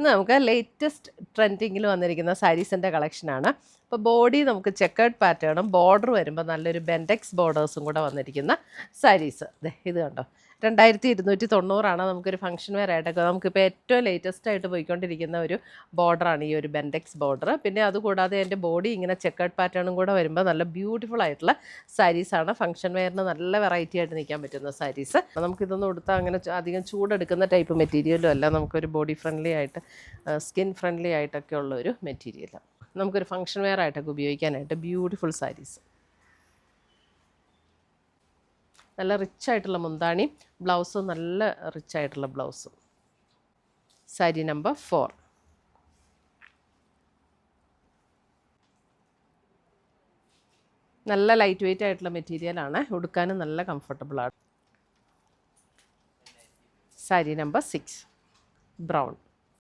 നമുക്ക് ലേറ്റസ്റ്റ് ട്രെൻഡിങ്ങിൽ വന്നിരിക്കുന്ന സാരീസിൻ്റെ കളക്ഷനാണ്. അപ്പോൾ ബോഡി നമുക്ക് ചെക്കേർഡ് പാറ്റേണും ബോർഡർ വരുമ്പോൾ നല്ലൊരു ബെൻഡെക്സ് ബോർഡേഴ്സും കൂടെ വന്നിരിക്കുന്ന സാരീസ്. ഇത് കണ്ടോ, 2290 നമുക്കൊരു ഫംഗ്ഷൻ വെയർ ആയിട്ടൊക്കെ. നമുക്കിപ്പോൾ ഏറ്റവും ലേറ്റസ്റ്റ് ആയിട്ട് പോയിക്കൊണ്ടിരിക്കുന്ന ഒരു ബോർഡറാണ് ഈ ഒരു ബെൻഡെക്സ് ബോർഡർ. പിന്നെ അതുകൂടാതെ എൻ്റെ ബോഡി ഇങ്ങനെ ചെക്കേർഡ് പാറ്റേണും കൂടെ വരുമ്പോൾ നല്ല ബ്യൂട്ടിഫുൾ ആയിട്ടുള്ള സാരീസാണ്. ഫംഗ്ഷൻ വെയറിന് നല്ല വെറൈറ്റി ആയിട്ട് നിൽക്കാൻ പറ്റുന്ന സാരീസ്. നമുക്കിതൊന്നും കൊടുത്താൽ അങ്ങനെ അധികം ചൂടെടുക്കുന്ന ടൈപ്പ് മെറ്റീരിയലും അല്ല. നമുക്കൊരു ബോഡി ഫ്രണ്ട്ലി ആയിട്ട് സ്കിൻ ഫ്രണ്ട്ലി ആയിട്ടൊക്കെ ഉള്ള ഒരു മെറ്റീരിയലാണ്. നമുക്കൊരു ഫംഗ്ഷൻ വെയർ ആയിട്ടൊക്കെ ഉപയോഗിക്കാനായിട്ട് ബ്യൂട്ടിഫുൾ സാരീസ്. നല്ല റിച്ച് ആയിട്ടുള്ള മുന്താണി, ബ്ലൗസ് നല്ല റിച്ച് ആയിട്ടുള്ള ബ്ലൗസ്. സാരി നമ്പർ 4. നല്ല ലൈറ്റ് വെയിറ്റ് ആയിട്ടുള്ള മെറ്റീരിയലാണ്, ഉടുക്കാനും നല്ല കംഫർട്ടബിളാണ്. Sari number 6 brown.